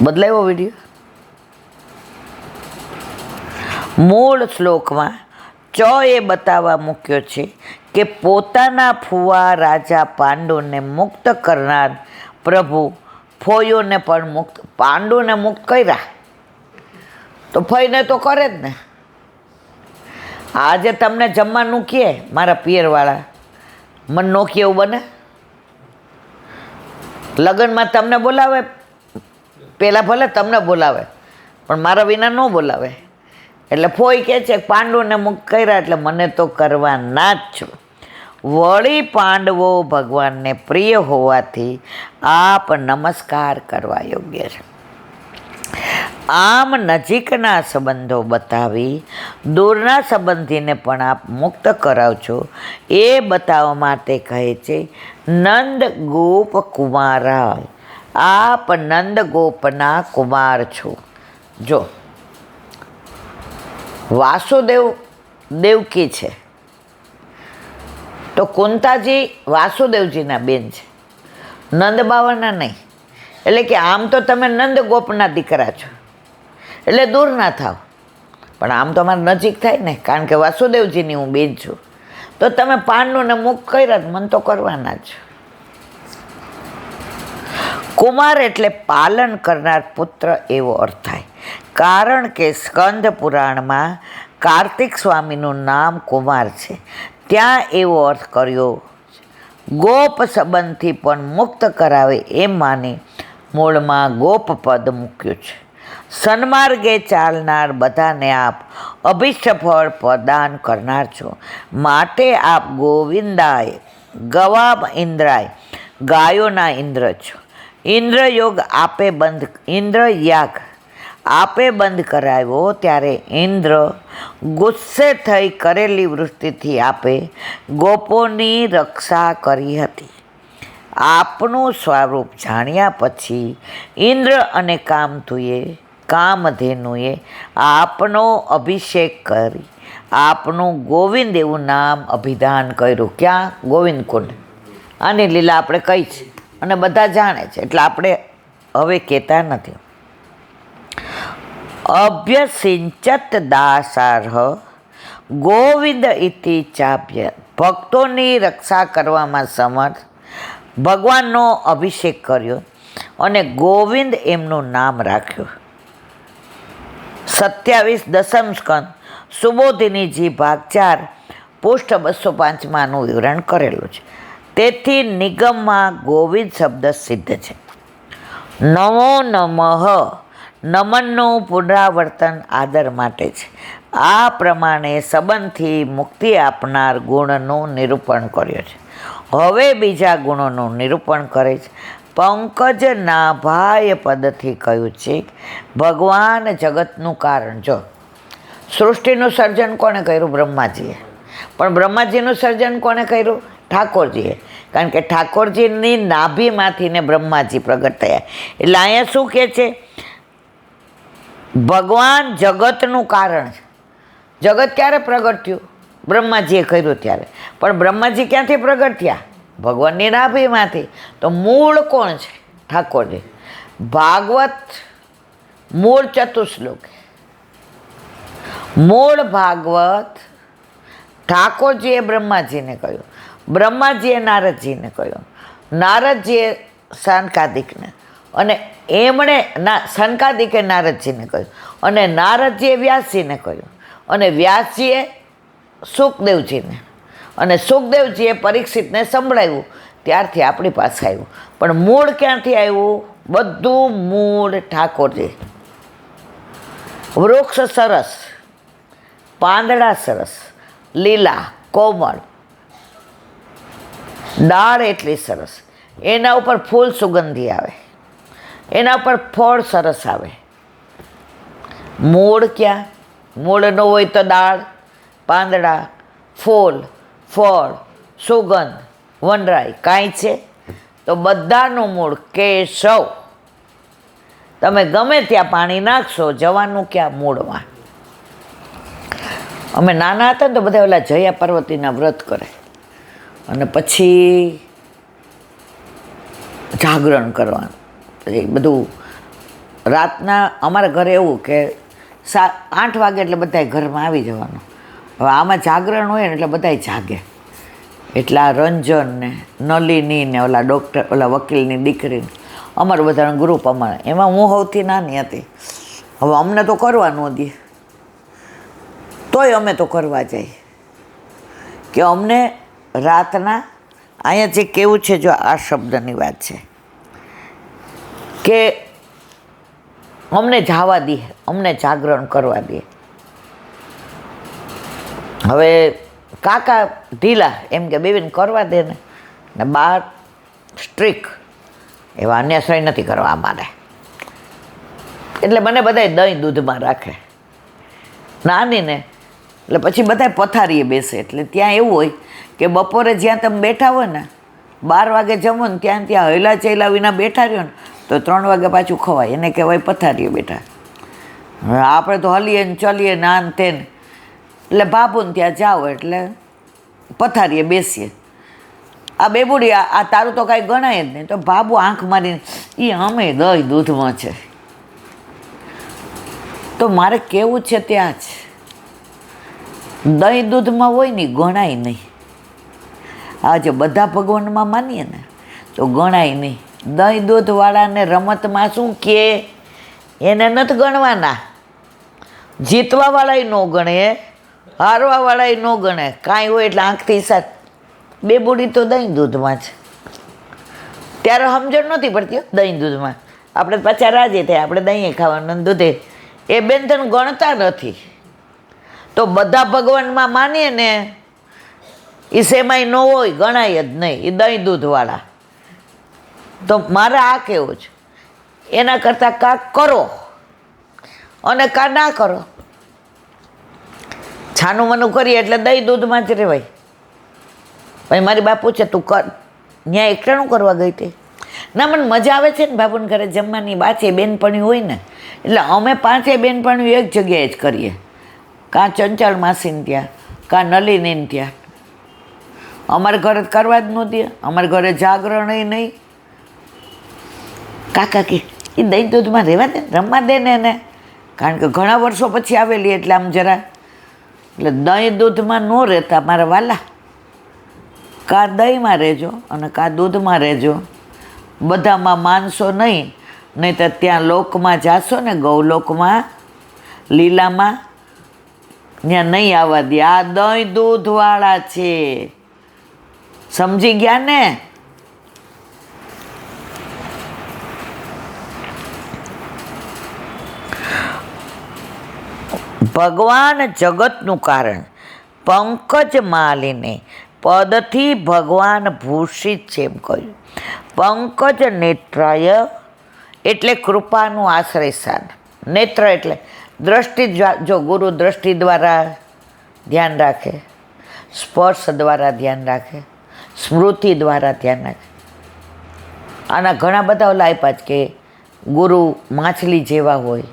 બદલાયો વિડીયો? મૂળ શ્લોકમાં એ બતાવવા મૂક્યો છે કે પોતાના ફુવા રાજા પાંડુને મુક્ત કરનાર પ્રભુ ફોઈઓને પણ મુક્ત, પાંડુને મુક્ત કર્યા તો ફઈને તો કરે જ ને. આજે તમને જમવાનું કહે મારા પિયરવાળા, મને નો કહે એવું બને? લગ્નમાં તમને બોલાવે, પહેલાં ભલે તમને બોલાવે પણ મારા વિના ન બોલાવે. એટલે ફોઈ કહે છે પાંડુને મુક્ત કર્યા એટલે મને તો કરવાના જ છો. વળી પાંડવો ભગવાનને પ્રિય હોવાથી આપ નમસ્કાર કરવા યોગ્ય છે. આમ નજીકના સંબંધો બતાવી દૂરના સંબંધીને પણ આપ મુક્ત કરાવશો એ બતાવવા માટે કહે છે નંદ ગોપ કુમારા, આપ નંદ ગોપના કુમાર છો. જો વાસુદેવ દેવકી છે તો કુંતાજી વાસુદેવજીના બેન છે, નંદ બાવાના નહીં. એટલે કે આમ તો તમે નંદ ગોપના દીકરા છો એટલે દૂર ના થાવ, પણ આમ તો અમારે નજીક થાય ને, કારણ કે વાસુદેવજીની હું બેન છું. તો તમે પાંડુને મુક્ત કર્યા મને તો કરવાના જ. કુમાર એટલે પાલન કરનાર પુત્ર એવો અર્થ થાય, કારણ કે સ્કંદ પુરાણમાં કાર્તિક સ્વામીનું નામ કુમાર છે, ત્યાં એવો અર્થ કર્યો. ગોપ સંબંધથી પણ મુક્ત કરાવે એમ માની મૂળમાં ગોપ પદ મૂક્યું છે. સન્માર્ગે ચાલનાર બધાને આપ અભિષ્ટ ફળ પ્રદાન કરનાર છો, માટે આપ ગોવિંદાય ગવાબ ઇન્દ્રાય ગાયોના ઇન્દ્ર છો. ઇન્દ્રયોગ આપે બંધ, ઇન્દ્રયાગ આપે બંધ કરાવ્યો ત્યારે ઇન્દ્ર ગુસ્સે થઈ કરેલી વૃષ્ટિથી આપે ગોપોની રક્ષા કરી હતી. આપનું સ્વરૂપ જાણ્યા પછી ઇન્દ્ર અને કામધેનુએ આપનો અભિષેક કરી આપનું ગોવિંદ એવું નામ અભિધાન કર્યું. ક્યાં? ગોવિંદ કુંડ. આની લીલા આપણે કહી છે અને બધા જાણે છે એટલે આપણે હવે કહેતા નથી. અભ્યસિંચત દાસાર્હ ગોવિંદ ઇતિ ચાપ્ય, ભક્તોની રક્ષા કરવામાં સમર્થ ભગવાનનો અભિષેક કર્યો અને ગોવિંદ એમનું નામ રાખ્યું. 27 દસમ સ્કંદ સુબોધિનીજી ભાગ 4 પૃષ્ઠ 205 વિવરણ કરેલું છે. તેથી નિગમમાં ગોવિંદ શબ્દ સિદ્ધ છે. નમો નમઃ નમનનું પુનરાવર્તન આદર માટે છે. આ પ્રમાણે સંબંધથી મુક્તિ આપનાર ગુણનું નિરૂપણ કર્યું છે. હવે બીજા ગુણોનું નિરૂપણ કરે છે. પંકજ નાભાય પદથી કહ્યું છે ભગવાન જગતનું કારણ. જો સૃષ્ટિનું સર્જન કોણે કર્યું? બ્રહ્માજીએ. પણ બ્રહ્માજીનું સર્જન કોણે કર્યું? ઠાકોરજીએ. કારણ કે ઠાકોરજીની નાભીમાંથી ને બ્રહ્માજી પ્રગટ થયા. એટલે અહીંયા શું કહે છે? ભગવાન જગતનું કારણ છે. જગત ક્યારે પ્રગટ થયું? બ્રહ્માજીએ કર્યું ત્યારે. પણ બ્રહ્માજી ક્યાંથી પ્રગટ થયા? ભગવાનની નાભીમાંથી. તો મૂળ કોણ છે? ઠાકોરજી. ભાગવત મૂળ ચતુશ્લોક, મૂળ ભાગવત ઠાકોરજીએ બ્રહ્માજીને કહ્યું, બ્રહ્માજીએ નારદજીને કહ્યું, નારદજીએ સનકાદિકને, અને એમણે સનકાદિકે નારદજીને કહ્યું, અને નારદજીએ વ્યાસજીને કહ્યું, અને વ્યાસજીએ સુખદેવજીને, અને સુખદેવજીએ પરીક્ષિતને સંભળાવ્યું. ત્યારથી આપણી પાસે આવ્યું. પણ મૂળ ક્યાંથી આવ્યું? બધું મૂળ ઠાકોરજી. વૃક્ષ સરસ, પાંદડા સરસ, લીલા કોમળ, ડાળ એટલી સરસ, એના ઉપર ફૂલ સુગંધી આવે, એના ઉપર ફળ સરસ આવે. મૂળ ક્યાં? મૂળ ન હોય તો દાળ, પાંદડા, ફૂલ, ફળ, સુગંધ, વનરાય કાંઈ છે? તો બધાનું મૂળ કેશવ. તમે ગમે ત્યાં પાણી નાખશો, જવાનું ક્યાં? મૂળમાં. અમે નાના હતા ને તો બધા ઓલા જયા પાર્વતીના વ્રત કરે અને પછી જાગરણ કરવાનું, પછી બધું રાતના અમારા ઘરે એવું કે 8 વાગે એટલે બધાય ઘરમાં આવી જવાનું. હવે આમાં જાગરણ હોય ને એટલે બધાય જાગે. એટલે આ રંજન ને નલિની ને ઓલા ડૉક્ટર ઓલા વકીલની દીકરીને અમારું બધાનું ગ્રુપ અમારે, એમાં હું સૌથી નાની હતી. હવે અમને તો કરવા ન દે, તોય અમે તો કરવા જઈએ કે અમને રાતના અહીંયા જે કેવું છે, જો આ શબ્દની વાત છે કે અમને જવા દે, અમને જાગરણ કરવા દે. હવે કાકા ઢીલા એમ કે બેબીને કરવા દે ને બાર સ્ટ્રીક, એવા અન્યાશ્રય નથી કરવા અમારે. એટલે મને બધાય દહીં દૂધમાં રાખે નાની ને. એટલે પછી બધાય પથારીએ બેસે. એટલે ત્યાં એવું હોય કે બપોરે જ્યાં તમે બેઠા હોય ને 12 વાગે જમો ને ત્યાં હૈલા ચૈલા વિના બેઠા રહ્યો ને તો 3 વાગે પાછું ખવાય. એને કહેવાય પથારીએ બેઠા. હવે આપણે તો હલીએ ને ચલીએ ને આન તેને. એટલે બાબુને ત્યાં જાઓ એટલે પથારીએ બેસીએ. આ બેબુડી આ તારું તો કાંઈ ગણાય જ નહીં. તો બાબુ આંખ મારીને એ અમે દહીં દૂધમાં છે. તો મારે કેવું છે ત્યાં જ દહીં દૂધમાં હોય ને ગણાય નહીં. આજે બધા ભગવાનમાં માનીએ ને તો ગણાય નહીં. દહીં દૂધવાળાને રમતમાં શું કહે, એને નથી ગણવાના. જીતવાવાળાય ન ગણે, હારવાવાળાય ન ગણે. કાંઈ હોય એટલે આંખથી સાથ. બે બુડી તો દહીં દૂધમાં છે. ત્યારે સમજણ નહોતી પડતી દહીં દૂધમાં. આપણે પાછા રાજી થાય, આપણે દહીં ખાવાનું દૂધે. એ બેન તને ગણતા નથી. તો બધા ભગવાનમાં માનીએ ને એ સેમાય ન હોય, ગણાય જ નહીં. એ દહીં દૂધવાળા. તો મારે આ કેવું છે, એના કરતાં કાંક કરો અને કાં ના કરો. છાનું મનું કરીએ એટલે દહીં દૂધમાં જ રહેવાય. પછી મારી બા પૂછે તું કર ત્યાં એકટાણું કરવા ગઈ હતી? ના, મને મજા આવે છે ને બાપુને ઘરે જમવાની. બાચે બેનપણી હોય ને એટલે અમે 5 બેનપણીઓ એક જગ્યાએ જ કરીએ. કાં ચંચળ માસીને ત્યાં, કાં નલિનીને ત્યાં. અમારે ઘરે કરવા જ ન દે. અમારે ઘરે જાગરણ નહીં. કાકા કે એ દહીં દૂધમાં રહેવા દે, રમવા દે ને એને. કારણ કે ઘણા વર્ષો પછી આવેલી એટલે આમ જરા. એટલે દહીં દૂધમાં ન રહેતા મારા વાલા. કાં દહીંમાં રહેજો અને કાં દૂધમાં રહેજો. બધામાં માનશો નહીં. નહીં તો ત્યાં લોકમાં જાશો ને, ગૌલોકમાં લીલામાં, ત્યાં નહીં આવવા દે. આ દહીં દૂધવાળા છે, સમજી ગયા ને? ભગવાન જગતનું કારણ પંકજ માલિને પદથી ભગવાન ભૂષિત છે એમ કહ્યું. પંકજ નેત્રાય એટલે કૃપાનું આશ્રય સ્થાન. નેત્ર એટલે દ્રષ્ટિ. જો ગુરુ દ્રષ્ટિ દ્વારા ધ્યાન રાખે, સ્પર્શ દ્વારા ધ્યાન રાખે, સ્મૃતિ દ્વારા ધ્યાન રાખે. આના ઘણા બધા ઓલા આપ્યા જ કે ગુરુ માછલી જેવા હોય,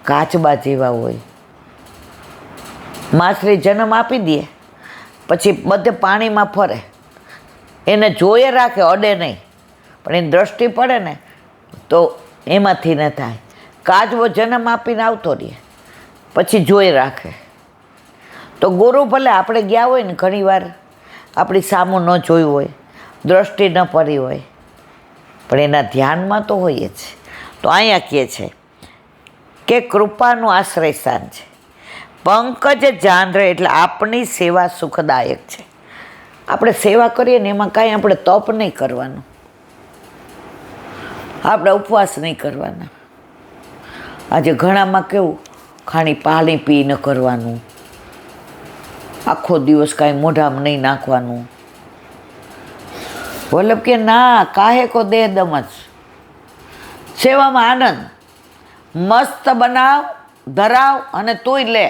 કાચબા જેવા હોય. માછલી જન્મ આપી દે પછી બધે પાણીમાં ફરે, એને જોઈએ રાખે, અડે નહીં. પણ એની દ્રષ્ટિ પડે ને તો એમાંથી ન થાય. કાચબો જન્મ આપીને આવતો રહે પછી જોઈ રાખે. તો ગુરુ ભલે આપણે ગયા હોય ને ઘણી વાર આપણી સામું ન જોયું હોય, દ્રષ્ટિ ન પડી હોય, પણ એના ધ્યાનમાં તો હોય જ. તો અહીંયા કહે છે કે કૃપાનું આશ્રય સ્થાન છે. પંકજ જાંદ્ર એટલે આપણી સેવા સુખદાયક છે. આપણે સેવા કરીએ ને એમાં કાંઈ આપણે તપ નહીં કરવાનું, આપણે ઉપવાસ નહીં કરવાના. આજે ઘણામાં કેવું ખાણી પાણી પી ન કરવાનું, આખો દિવસ કાંઈ મોઢામાં નહીં નાખવાનું. વલ્લભ કે ના, કાહે કો દેહ દમજ. સેવામાં આનંદ, મસ્ત બનાવ, ધરાવ અને તોય લે.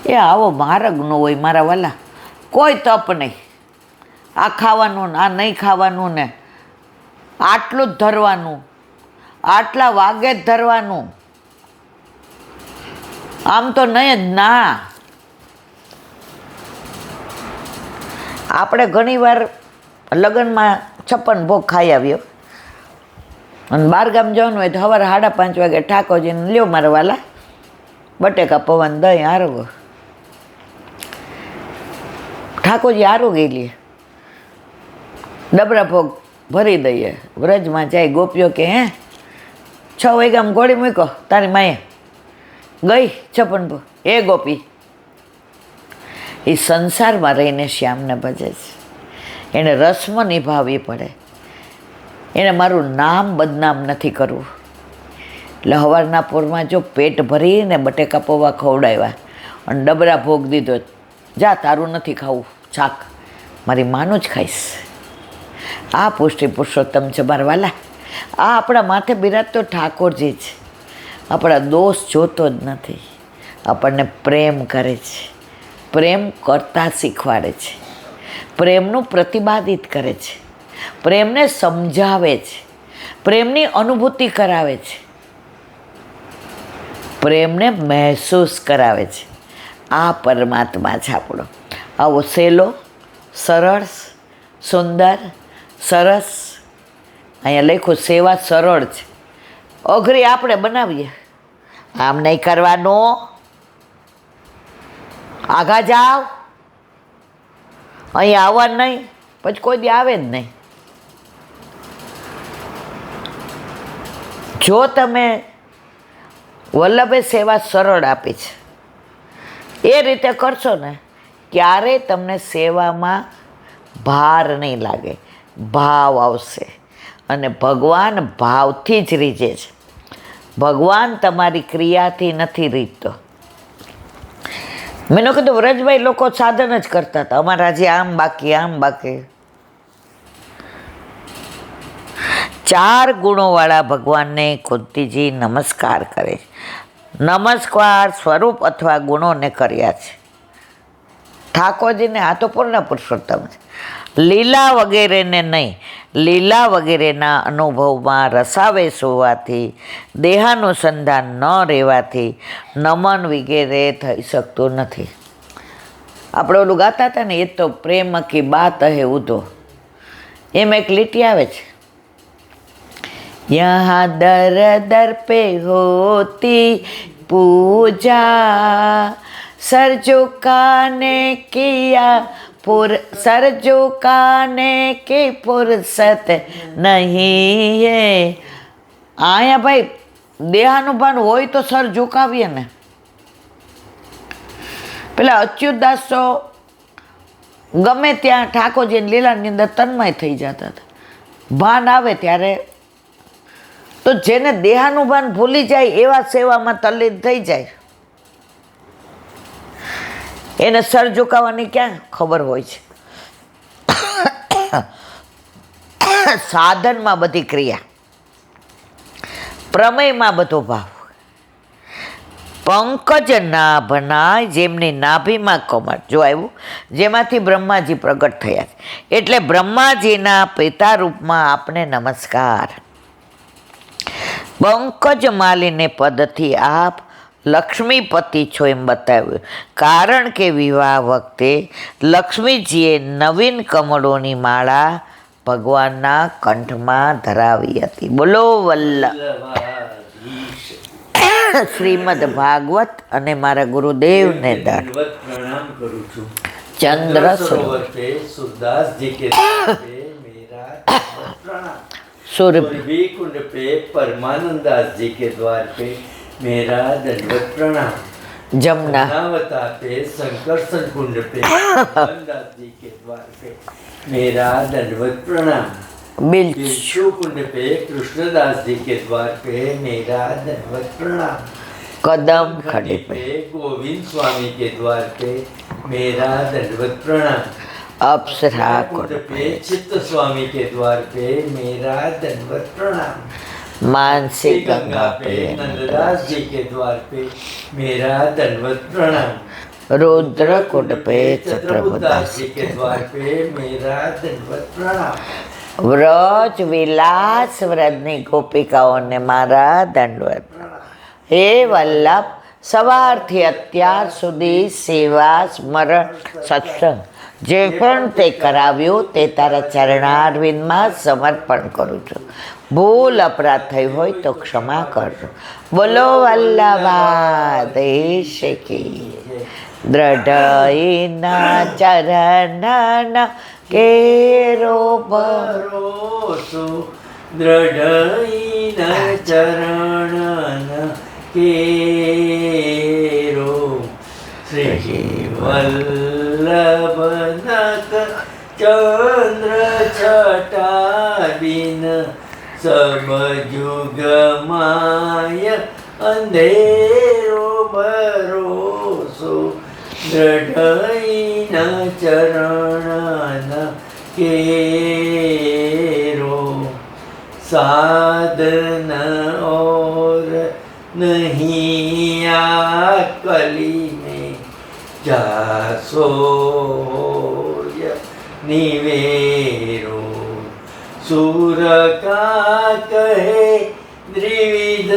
એ આવો માર્ગ ન હોય મારા વાલા. કોઈ તપ નહીં. આ ખાવાનું ને આ નહીં ખાવાનું ને આટલું જ ધરવાનું, આટલા વાગે જ ધરવાનું, આમ તો નહીં જ ના. આપણે ઘણીવાર લગ્નમાં 56 ભોગ ખાઈ આવ્યો. અને બહાર ગામ જવાનું હોય તો સવારે 5:30 વાગે ઠાકોરજીને લ્યો મારા વાલા બટેકા પવન દહીં આરોગો. ઠાકોરજી આરોગી લે, ડબરા ભોગ ભરી દઈએ. વ્રજમાં જાય ગોપીઓ કે 6 વાગ્યામાં ઘોડી મૂકો તારી માએ ગઈ 56. એ ગોપી એ સંસારમાં રહીને શ્યામને ભજે છે, એને રસ્મ નિભાવવી પડે, એને મારું નામ બદનામ નથી કરવું. એટલે સવારના પોરમાં જો પેટ ભરીને બટેકા પૌવા ખવડાવ્યા અને ડબરા ભોગ દીધો, જા તારું નથી ખાવું શાક, મારી માનું જ ખાઈશ. આ પુષ્ટિ પુરુષોત્તમ છે મારા વાલા. આ આપણા માથે બિરાજતો ઠાકોરજી છે, આપણા દોષ જોતો જ નથી, આપણને પ્રેમ કરે છે, પ્રેમ કરતા શીખવાડે છે, પ્રેમનું પ્રતિપાદિત કરે છે, પ્રેમને સમજાવે છે, પ્રેમની અનુભૂતિ કરાવે છે, પ્રેમને મહેસૂસ કરાવે છે. આ પરમાત્મા છે આપણો. આવો સહેલો, સરળ, સુંદર, સરસ. અહીંયા લખ્યું સેવા સરળ છે, અઘરી આપણે બનાવીએ. આમ નહીં કરવાનું, આઘા જાઓ, અહીંયા આવવા નહીં, પછી કોઈ દી આવે જ નહીં. જો તમે વલ્લભે સેવા સરળ આપી છે એ રીતે કરશો ને, ક્યારેય તમને સેવામાં ભાર નહીં લાગે, ભાવ આવશે. અને ભગવાન ભાવથી જ રીઝે છે, ભગવાન તમારી ક્રિયાથી નથી રીઝતો. મેં કીધું વ્રજભાઈ લોકો સાધન જ કરતા હતા, અમારા જે આમ બાકી આમ બાકી. 4 ગુણોવાળા ભગવાનને કુંતીજી નમસ્કાર કરે છે. નમસ્કાર સ્વરૂપ અથવા ગુણોને કર્યા છે. ઠાકોરજીને આ તો પૂર્ણ પુરુષોત્તમ છે. લીલા વગેરેને નહીં, લીલા વગેરેના અનુભવમાં રસાવેશ હોવાથી, દેહાનુસંધાન ન રહેવાથી નમન વગેરે થઈ શકતું નથી. આપણે ઓલું ગાતા હતા ને, એ તો પ્રેમ કી બાત હે ઉધો, એમ એક લીટી આવે છે, યહાં દર દર પે હોતી પૂજા, સર ઝુકાને કિયા સર ઝુકાને કી ફુરસત નહીં હે. અહીંયા ભાઈ દેહાનુભાન હોય તો સર ઝુકાવીએ ને. પેલા અચ્યુતદાસ તો ગમે ત્યાં ઠાકોરજીની લીલાની અંદર તન્મય થઈ જતા હતા. ભાન આવે ત્યારે તો જેને દેહાનુભાન ભૂલી જાય એવા સેવામાં તલ્લીન થઈ જાય, એને સર ઝુકાવવાની ક્યાં ખબર હોય છે. સાધનમાં બધી ક્રિયા, પ્રમેયમાં બધો ભાવ. પંકજ નાભના, જેમની નાભીમાં કમળ, જો આવ્યું, જેમાંથી બ્રહ્માજી પ્રગટ થયા છે. એટલે બ્રહ્માજીના પિતા રૂપમાં આપને નમસ્કાર. પંકજ માલીને પદથી આપ લક્ષ્મીપતિ છો એમ બતાવ્યું, કારણ કે વિવાહ વખતે લક્ષ્મીજીએ નવીન કમળોની માળા ભગવાનના કંઠમાં ધરાવી હતી. બોલો વલ્લભ શ્રીમદ ભાગવત અને મારા ગુરુદેવને પ્રણામ કરું છું. ચંદ્ર સુરદાસજી के मेरा प्रणाम. सूर्य कुंड पे परमानंद दास जी के द्वार पे मेरा दंडवत प्रणाम. जमुना नावता पे संकर्षण कुंड पे दास जी के द्वार पे मेरा दंडवत प्रणाम. बिच्छू कुंड पे कृष्णदास जी के द्वार पे मेरा दंडवत प्रणाम. कदम खड़े पे गोविंद स्वामी के द्वार पे मेरा दंडवत प्रणाम. अप्सरा कुंड पे चित्त स्वामी के द्वार पे मेरा दंडवत प्रणाम. मानसी गंगा पे नंददास जी के द्वार पे मेरा दंडवत प्रणाम. रुद्र कुंड पे प्रभुदास जी के द्वार पे मेरा दंडवत प्रणाम. વ્રજ વિલાસ વ્રજની ગોપિકાઓને મારા દંડવત. હે વલ્લભ, સવારથી અત્યાર સુધી સેવા, સ્મરણ, સત્સંગ જે પણ તે કરાવ્યું તે તારા ચરણારવિંદમાં સમર્પણ કરું છું. ભૂલ અપરાધ થઈ હોય તો ક્ષમા કરજો. બોલો વલ્લભાધીશ કી દ્રઢઈના ચરણ કેરો ભરોસો દ્રઢઈના ચરણ કેરો શ્રી વલ્લભનક ચંદ્ર છટાબિન સબ જુગ માય અંધેરો ભરોસો દ્રઢઈના ચરણ કેરો સાધન और नहीं आ कली में जासो निवेरो सूर का कहे द्रिविध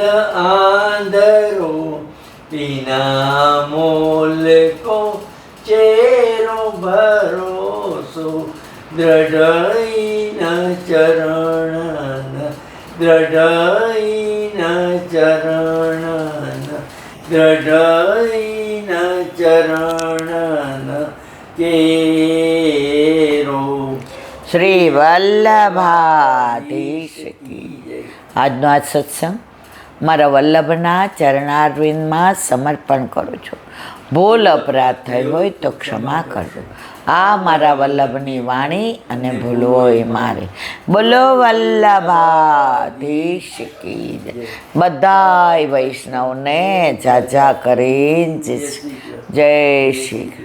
आंधरो बिना मोल को चेरो भरोसो દ્રઢઈના ચરણ દ્રઢઈના ચરણ દ્રઢઈના ચરણ કેરો. શ્રી વલ્લભાધીશ કી જય. આજનો આ સત્સંગ મારા વલ્લભના ચરણારવિંદમાં સમર્પણ કરું છું. ભૂલ અપરાધ થઈ હોય તો ક્ષમા કરજો. આ મારા વલ્લભની વાણી અને ભૂલ હોય મારી. બોલો વલ્લભાધીશ કી જય. બધાય વૈષ્ણવને જાજા કરીને જય શ્રી કૃષ્ણ.